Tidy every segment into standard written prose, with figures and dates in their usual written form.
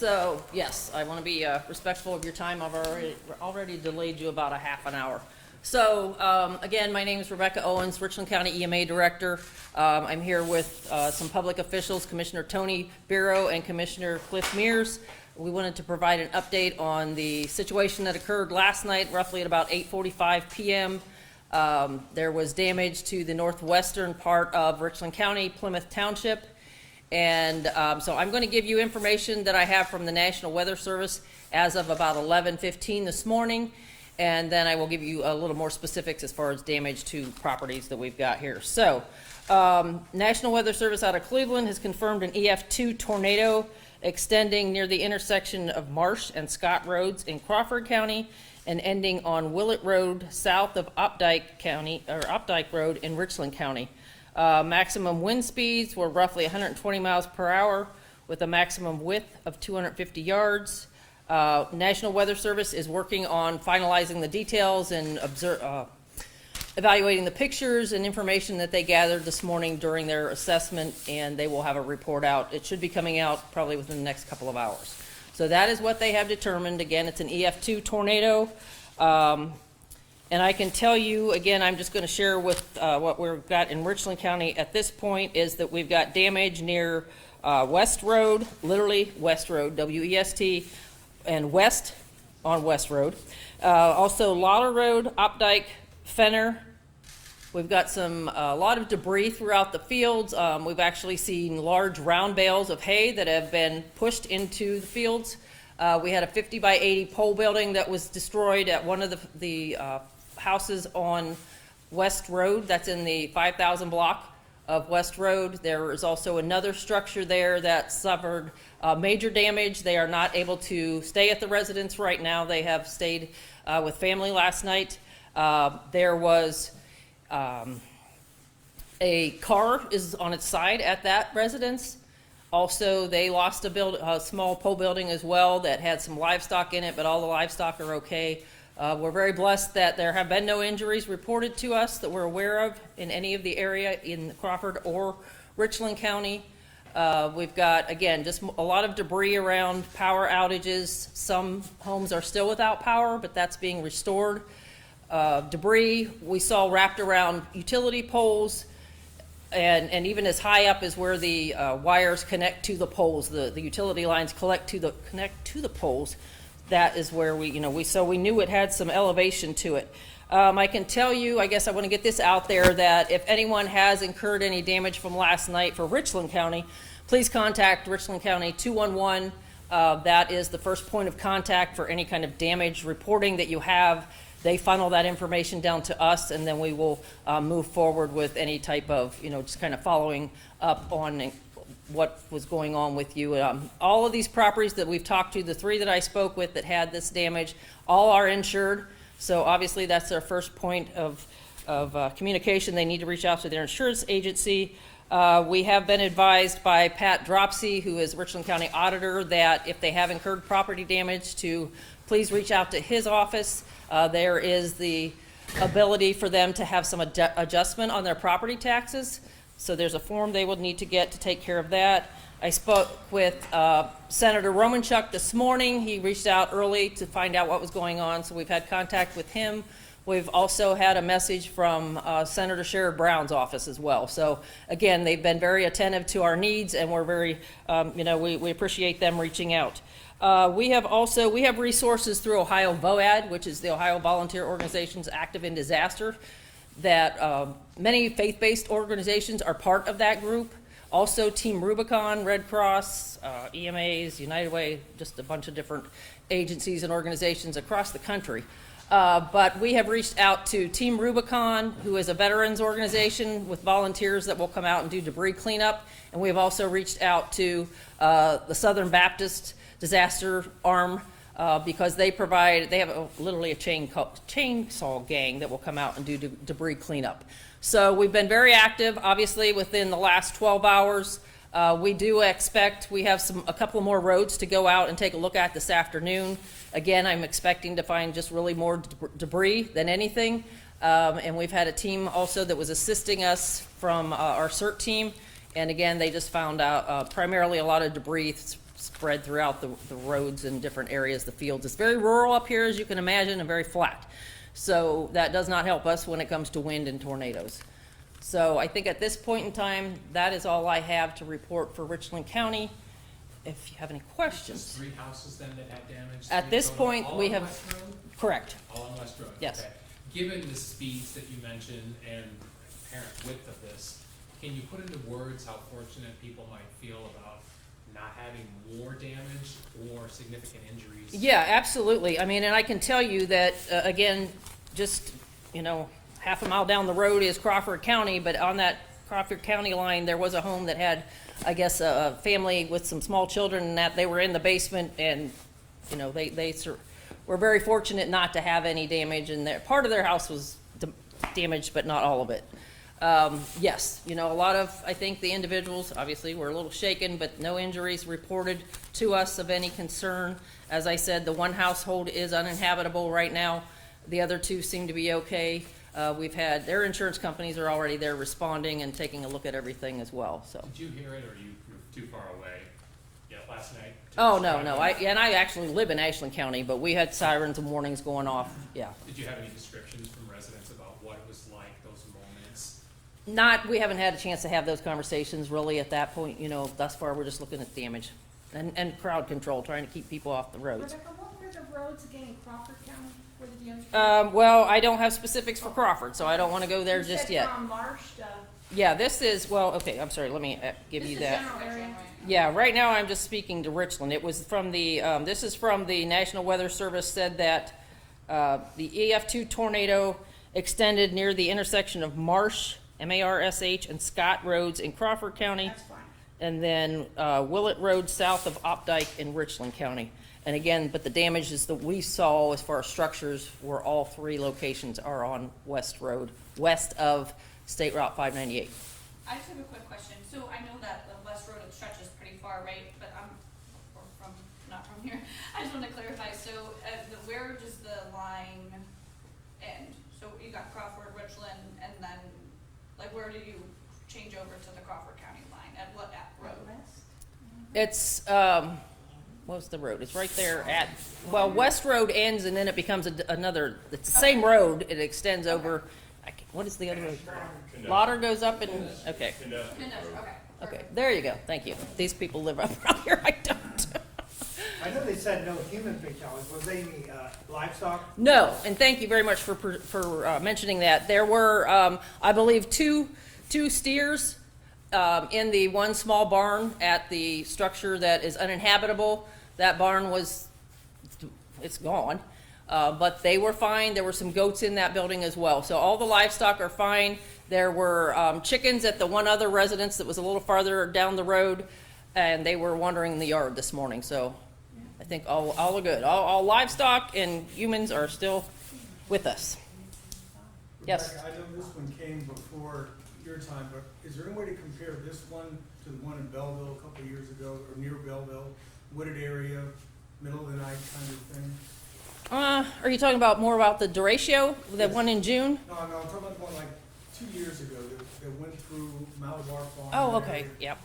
So, yes, I want to be respectful of your time. I've already delayed you about a half an hour. So, again, my name is Rebecca Owens, Richland County EMA Director. I'm here with some public officials, Commissioner Tony Biro and Commissioner Cliff Mears. We wanted to provide an update on the situation that occurred last night, roughly at about 8:45 p.m. There was damage to the northwestern part of Richland County, Plymouth Township. And so I'm going to give you information that I have from the National Weather Service as of about 11:15 this morning. And then I will give you a little more specifics as far as damage to properties that we've got here. So, National Weather Service out of Cleveland has confirmed an EF2 tornado extending near the intersection of Marsh and Scott Roads in Crawford County and ending on Willett Road south of Opdyke Road in Richland County. Maximum wind speeds were roughly 120 miles per hour with a maximum width of 250 yards. National Weather Service is working on finalizing the details and evaluating the pictures and information that they gathered this morning during their assessment, and they will have a report out. It should be coming out probably within the next couple of hours. So that is what they have determined. Again, it's an EF2 tornado. And I can tell you, again, I'm just going to share with what we've got in Richland County at this point is that we've got damage near West Road, literally West Road, W-E-S-T, and west on West Road. Also Lawler Road, Opdyke, Fenner. We've got a lot of debris throughout the fields. We've actually seen large round bales of hay that have been pushed into the fields. We had a 50 by 80 pole building that was destroyed at one of the houses on West Road. That's in the 5,000 block of West Road. There is also another structure there that suffered major damage. They are not able to stay at the residence right now. They have stayed with family last night. There was a car is on its side at that residence. Also, they lost a small pole building as well that had some livestock in it, but all the livestock are okay. We're very blessed that there have been no injuries reported to us that we're aware of in any of the area in Crawford or Richland County. We've got, again, just a lot of debris around, power outages. Some homes are still without power, but that's being restored. Debris we saw wrapped around utility poles and even as high up as where the wires connect to the poles, the utility lines connect to the poles. That is where we knew it had some elevation to it. I can tell you, I guess I want to get this out there, that if anyone has incurred any damage from last night for Richland County, please contact Richland County 211. That is the first point of contact for any kind of damage reporting that you have. They funnel that information down to us, and then we will move forward with any type of, just kind of following up on what was going on with you. All of these properties that we've talked to, the three that I spoke with that had this damage, all are insured. So obviously that's their first point of communication. They need to reach out to their insurance agency. We have been advised by Pat Dropsey, who is Richland County Auditor, that if they have incurred property damage to please reach out to his office. There is the ability for them to have some adjustment on their property taxes. So there's a form they would need to get to take care of that. I spoke with Senator Romanchuk this morning. He reached out early to find out what was going on, so we've had contact with him. We've also had a message from Senator Sherrod Brown's office as well. So again, they've been very attentive to our needs, and we're very, we appreciate them reaching out. We have resources through Ohio VOAD, which is the Ohio Volunteer Organizations Active in Disaster, that many faith-based organizations are part of that group. Also Team Rubicon, Red Cross, EMAs, United Way, just a bunch of different agencies and organizations across the country. But we have reached out to Team Rubicon, who is a veterans organization with volunteers that will come out and do debris cleanup. And we have also reached out to the Southern Baptist Disaster Arm because they have literally a chainsaw gang that will come out and do debris cleanup. So we've been very active, obviously, within the last 12 hours. We do expect we have a couple more roads to go out and take a look at this afternoon. Again, I'm expecting to find just really more debris than anything. And we've had a team also that was assisting us from our CERT team. And again, they just found out primarily a lot of debris spread throughout the roads and different areas, the fields. It's very rural up here, as you can imagine, and very flat. So that does not help us when it comes to wind and tornadoes. So I think at this point in time, that is all I have to report for Richland County. If you have any questions. Just 3 houses then that had damage? At this point, all we on have, West Road? correct. All on West Road? Yes. Okay. Given the speeds that you mentioned and apparent width of this, can you put into words how fortunate people might feel about not having more damage or significant injuries? Yeah, absolutely. I mean, and I can tell you that, again, just, half a mile down the road is Crawford County, but on that Crawford County line, there was a home that had, I guess, a family with some small children, and that they were in the basement, and, they were very fortunate not to have any damage, and part of their house was damaged, but not all of it. Yes, a lot of, I think the individuals, obviously, were a little shaken, but no injuries reported to us of any concern. As I said, the one household is uninhabitable right now. The other 2 seem to be okay. We've had, their insurance companies are already there responding and taking a look at everything as well, so. Did you hear it, or you were too far away? Yeah, last night? Oh, no, I actually live in Ashland County, but we had sirens and warnings going off, yeah. Did you have any descriptions from residents about what it was like, those moments? We haven't had a chance to have those conversations really at that point, thus far, we're just looking at damage and crowd control, trying to keep people off the roads. Rebecca, what were the roads again in Crawford County? Where did you Well, I don't have specifics for Crawford, so I don't want to go there You just said yet. from Marsh to Yeah, this is, okay, I'm sorry, let me give you this that. is general area. Yeah, right now I'm just speaking to Richland. It was from the, this is from the National Weather Service, said that the EF2 tornado extended near the intersection of Marsh, M-A-R-S-H, and Scott Roads in Crawford County. That's fine. And then Willett Road south of Opdyke in Richland County. And again, but the damages that we saw as far as structures were all 3 locations are on West Road, west of State Route 598. I just have a quick question. So I know that the West Road stretches pretty far, right? But not from here. I just want to clarify. So where does the line end? So you got Crawford, Richland, and then where do you change over to the Crawford County line? At what road? It's, what's the road? It's right there at, West Road ends and then it becomes another, it's the same road. It extends over, what is the other road? Lauder goes up and, okay. Okay, there you go. Thank you. These people live up around here. I don't. I know they said no human fatalities. Was there any livestock? No, and thank you very much for mentioning that. There were, I believe, two steers in the one small barn at the structure that is uninhabitable. That barn it's gone, but they were fine. There were some goats in that building as well. So all the livestock are fine. There were chickens at the one other residence that was a little farther down the road, and they were wandering in the yard this morning. So I think all are good. All livestock and humans are still with us. Yes. Rebecca, I know this one came before your time, but is there any way to compare this one to the one in Belleville a couple of years ago, or near Belleville, wooded area, middle of the night kind of thing? Are you talking about more about the derecho, the one in June? No, I'm talking about one like 2 years ago that went through Malabar Farm. Oh, okay. Yep.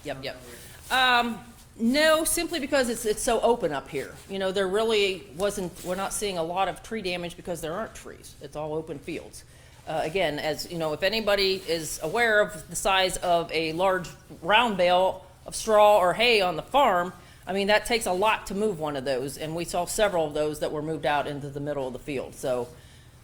No, simply because it's so open up here. There really we're not seeing a lot of tree damage because there aren't trees. It's all open fields. Again, as you know, if anybody is aware of the size of a large round bale of straw or hay on the farm, I mean, that takes a lot to move one of those, and we saw several of those that were moved out into the middle of the field. So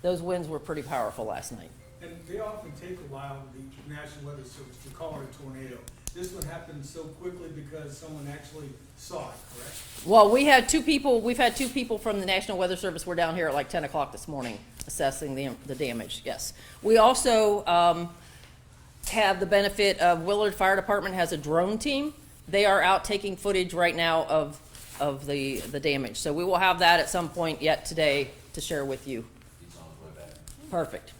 those winds were pretty powerful last night. And they often take a while, the National Weather Service, to call it a tornado. This one happened so quickly because someone actually saw it, correct? Well, we've had two people from the National Weather Service were down here at like 10 o'clock this morning assessing the damage, yes. We also have the benefit of Willard Fire Department has a drone team. They are out taking footage right now of the damage. So we will have that at some point yet today to share with you. Perfect.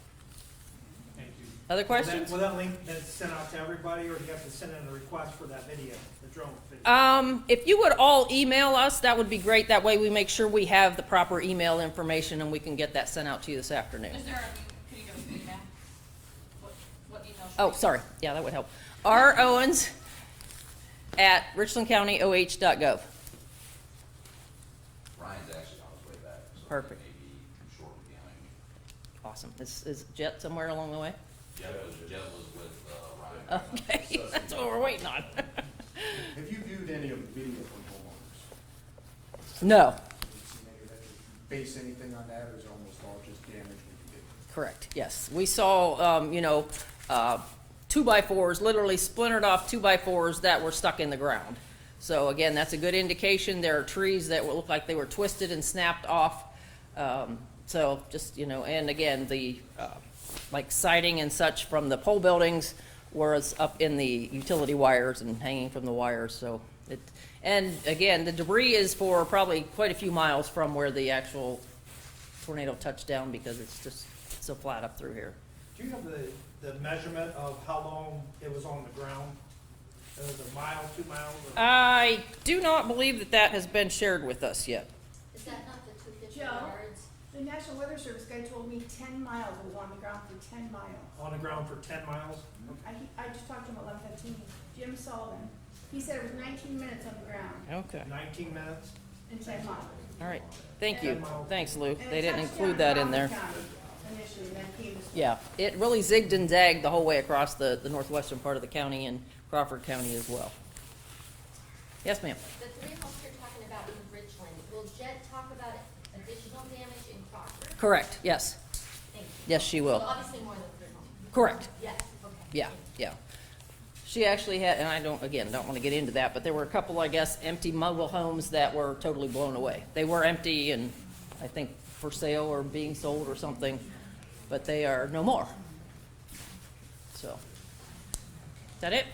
Thank you. Other questions? Will that link then sent out to everybody, or do you have to send in a request for that video, the drone video? If you would all email us, that would be great. That way we make sure we have the proper email information and we can get that sent out to you this afternoon. Is there can you give us an email? What email should Oh, we use? sorry. Yeah, that would help. R. Owens at richlandcountyoh.gov. Perfect. maybe short beginning. Awesome. Is Jet somewhere along the way? Jet was with, Ryan. Okay, that's what we're waiting on. Have you viewed any of the video from homeowners? No, Have you seen any of that? Did you base anything on that, or is it almost all just damage when you get? correct, yes. We saw, 2x4s, literally splintered off 2x4s that were stuck in the ground. So again, that's a good indication. There are trees that look like they were twisted and snapped off. So just, and again, the, like siding and such from the pole buildings was up in the utility wires and hanging from the wires, so it, and again, the debris is for probably quite a few miles from where the actual tornado touched down because it's just so flat up through here. Do you have the measurement of how long it was on the ground? It was a mile, 2 miles? Or? I do not believe that has been shared with us yet. Is that not the 250 Joe? yards? The National Weather Service guy told me 10 miles, it was on the ground for 10 miles. On the ground for 10 miles? I just talked to him at 11:15, Jim Sullivan. He said it was 19 minutes on the ground Okay, 19 minutes? and 10 miles. all right, thank you. Thanks, Lou. And They it didn't touched include down that in there. Crawford County Initially, then came to. Yeah, it really zigged and zagged the whole way across the northwestern part of the county and Crawford County as well. Yes, ma'am. The three homes you're talking about in Richland, will Jet talk about additional damage in Crawford? Correct, yes. Thank you. Yes, she So will. obviously more than three homes. Correct. Yes, okay. Yeah, yeah. She actually had, and I don't want to get into that, but there were a couple, I guess, empty mobile homes that were totally blown away. They were empty and I think for sale or being sold or something, but they are no more. So, is that it?